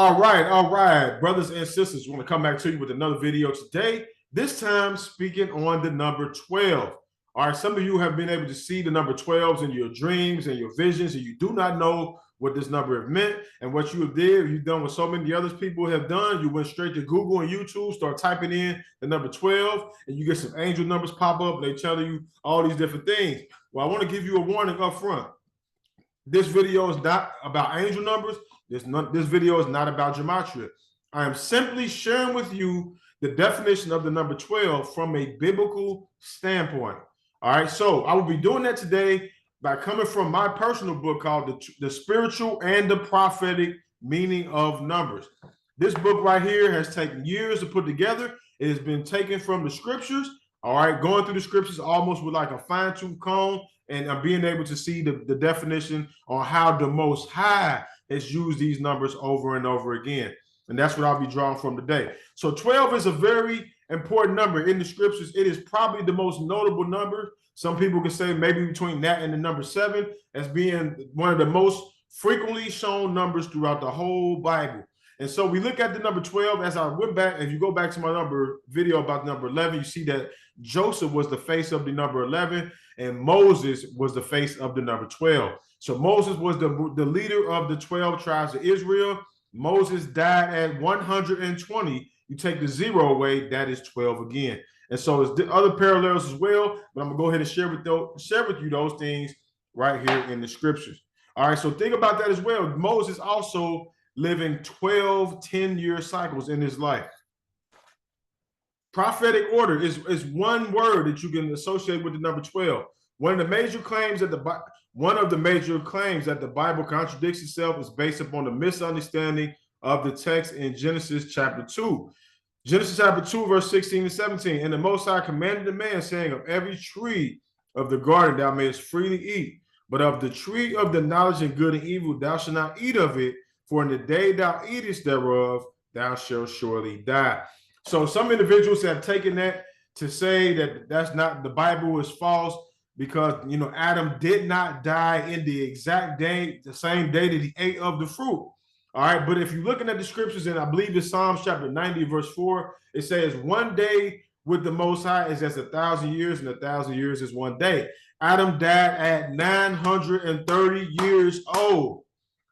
All right, brothers and sisters, want to come back to you with another video today. This time speaking on the number 12. All right, some of you have been able to see the number 12s in your dreams and your visions, and you do not know what this number have meant. And what you did, you've done what so many others people have done. You went straight to Google and YouTube, start typing in the number 12, and you get some angel numbers pop up, and they tell you all these different things. Well, I want to give you a warning up front. This video is not about angel numbers. This video is not about gematria. I am simply sharing with you the definition of the number 12 from a biblical standpoint. All right, so I will be doing that today by coming from my personal book called The Spiritual and the Prophetic Meaning of Numbers. This book right here has taken years to put together. It has been taken from the scriptures, all right, going through the scriptures almost with like a fine-tooth comb, and I'm being able to see the definition on how the Most High has used these numbers over and over again. And that's what I'll be drawing from today. So 12 is a very important number in the scriptures. It is probably the most notable number. Some people can say maybe between that and the number 7 as being one of the most frequently shown numbers throughout the whole Bible. And so we look at the number 12 as I went back. If you go back to my video about number 11, you see that Joseph was the face of the number 11 and Moses was the face of the number 12. So Moses was the leader of the 12 tribes of Israel. Moses died at 120. You take the 0 away, that is 12 again. And so there's other parallels as well, but I'm gonna go ahead and share with you those things right here in the scriptures. All right, so think about that as well. Moses also living 12 10-year cycles in his life. Prophetic order is one word that you can associate with the number 12. One of the major claims that the Bible contradicts itself is based upon the misunderstanding of the text in Genesis chapter 2. Genesis chapter 2, verse 16 and 17. And the Most High commanded the man, saying, of every tree of the garden thou mayest freely eat, but of the tree of the knowledge of good and evil thou shalt not eat of it, for in the day thou eatest thereof, thou shalt surely die. So some individuals have taken that to say that that's not, the Bible is false because, you know, Adam did not die in the exact day, the same day that he ate of the fruit. All right, but if you're looking at the scriptures, and I believe it's Psalms chapter 90, verse 4, it says, one day with the Most High is as 1,000 years, and 1,000 years is one day. Adam died at 930 years old.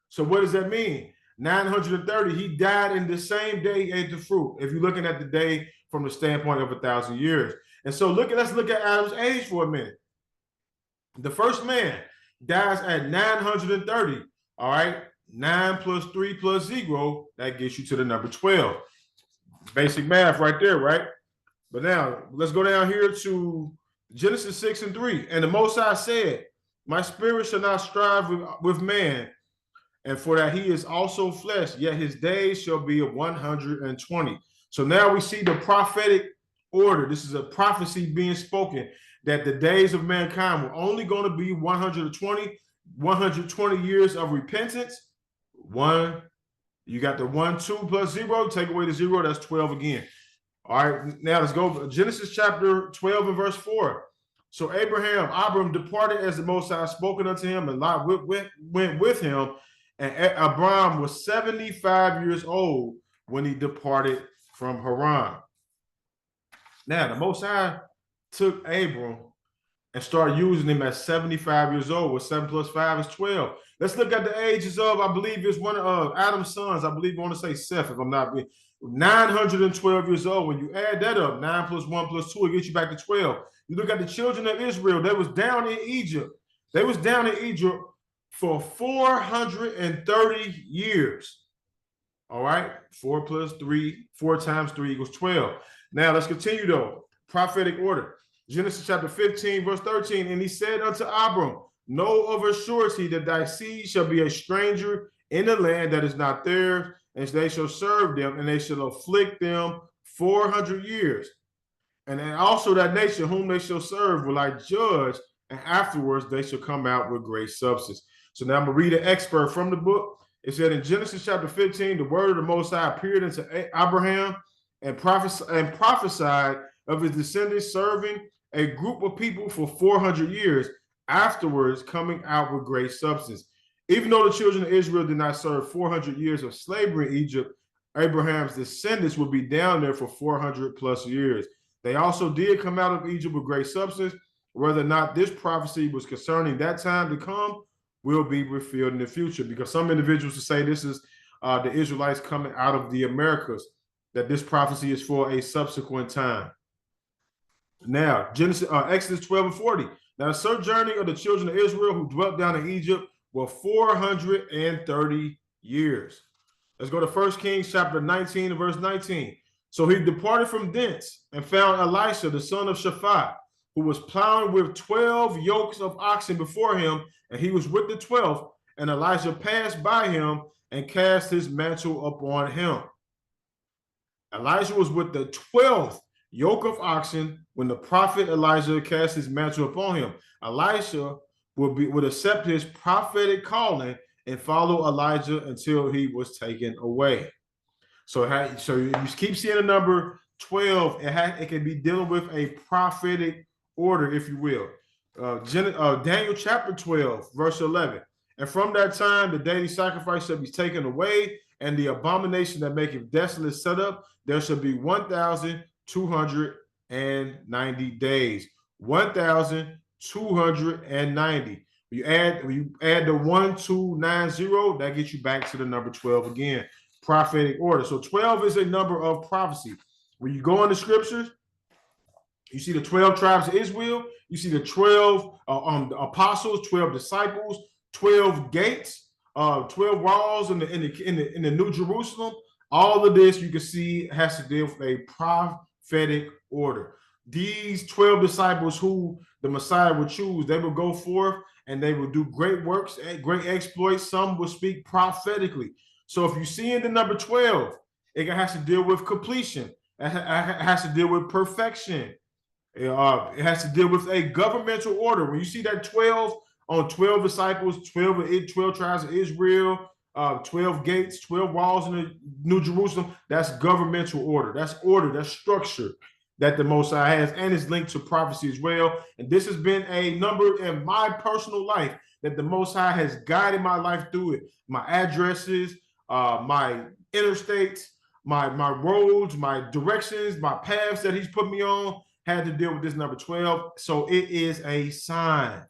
So what does that mean? 930, he died in the same day he ate the fruit, if you're looking at the day from the standpoint of 1,000 years. And so let's look at Adam's age for a minute. The first man dies at 930, all right? 9 plus 3 plus 0, that gets you to the number 12. Basic math right there, right? But now, let's go down here to Genesis 6 and 3. And the Most High said, my spirit shall not strive with man, and for that he is also flesh, yet his days shall be 120. So now we see the prophetic order. This is a prophecy being spoken that the days of mankind were only going to be 120 years of repentance. You got the 1, 2 plus 0, take away the 0, that's 12 again. All right, now let's go Genesis chapter 12 and verse 4. So Abram departed as the Most High spoken unto him, and Lot went with him. And Abram was 75 years old when he departed from Haran. Now, the Most High took Abram and started using him at 75 years old, where 7 plus 5 is 12. Let's look at the ages of, I believe it's one of Adam's sons. I believe I want to say Seth, if I'm not being 912 years old. When you add that up, 9 plus 1 plus 2, it gets you back to 12. You look at the children of Israel, they was down in Egypt. They was down in Egypt for 430 years. All right, 4 times 3 equals 12. Now let's continue though. Prophetic order. Genesis chapter 15, verse 13. And he said unto Abram, know of a surety that thy seed shall be a stranger in the land that is not theirs, and they shall serve them, and they shall afflict them 400 years. And then also that nation whom they shall serve will I judge, and afterwards they shall come out with great substance. So now I'm going to read an excerpt from the book. It said in Genesis chapter 15, the word of the Most High appeared unto Abraham and prophesied of his descendants serving a group of people for 400 years, afterwards coming out with great substance. Even though the children of Israel did not serve 400 years of slavery in Egypt, Abraham's descendants would be down there for 400 plus years. They also did come out of Egypt with great substance. Whether or not this prophecy was concerning that time to come will be revealed in the future, because some individuals will say this is the Israelites coming out of the Americas, that this prophecy is for a subsequent time. Now, Exodus 12 and 40. Now, the sojourning of the children of Israel who dwelt down in Egypt were 430 years. Let's go to 1 Kings chapter 19 and verse 19. So he departed from thence and found Elisha, the son of Shaphat, who was plowing with 12 yokes of oxen before him, and he was with the 12th. And Elijah passed by him and cast his mantle upon him. Elijah was with the 12th yoke of oxen when the prophet Elijah cast his mantle upon him. Elisha would accept his prophetic calling and follow Elijah until he was taken away. So you keep seeing the number 12. It can be dealing with a prophetic order, if you will. Daniel chapter 12, verse 11. And from that time, the daily sacrifice shall be taken away, and the abomination that maketh desolate set up. There shall be 1,290 days. 1,290. When you add the 1290, that gets you back to the number 12 again. Prophetic order. So 12 is a number of prophecy. When you go in the scriptures, you see the 12 tribes of Israel. You see the 12 apostles, 12 disciples, 12 gates, 12 walls in the New Jerusalem. All of this you can see has to deal with a prophetic order. These 12 disciples who the Messiah would choose, they will go forth and they will do great works, great exploits. Some will speak prophetically. So if you see in the number 12, it has to deal with completion. It has to deal with perfection. It has to deal with a governmental order. When you see that 12 on 12 disciples, 12 tribes of Israel, 12 gates, 12 walls in the New Jerusalem, that's governmental order. That's order, that's structure that the Most High has, and is linked to prophecy as well. And this has been a number in my personal life that the Most High has guided my life through it. My addresses, my interstates, my roads, my directions, my paths that he's put me on had to deal with this number 12. So it is a sign.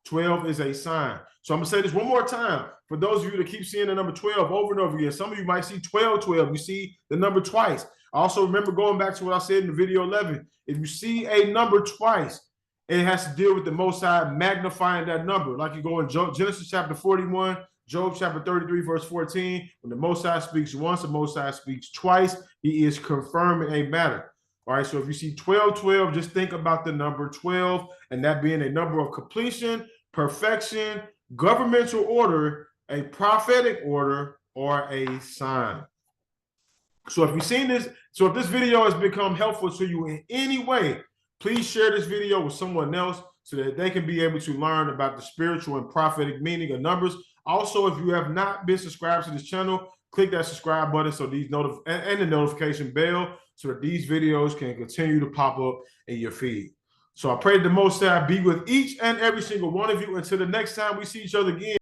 12 is a sign. So I'm going to say this one more time. For those of you that keep seeing the number 12 over and over again, some of you might see 12. You see the number twice. Also, remember going back to what I said in the video 11. If you see a number twice, it has to deal with the Most High magnifying that number. Like you go in Genesis chapter 41, Job chapter 33, verse 14. When the Most High speaks once, the Most High speaks twice. He is confirming a matter. All right, so if you see 12, just think about the number 12, and that being a number of completion, perfection, governmental order, a prophetic order, or a sign. So if you've seen this, so if this video has become helpful to you in any way, please share this video with someone else so that they can be able to learn about the spiritual and prophetic meaning of numbers. Also, if you have not been subscribed to this channel, click that subscribe button so these and the notification bell so that these videos can continue to pop up in your feed. So I pray that the Most High be with each and every single one of you until the next time we see each other again.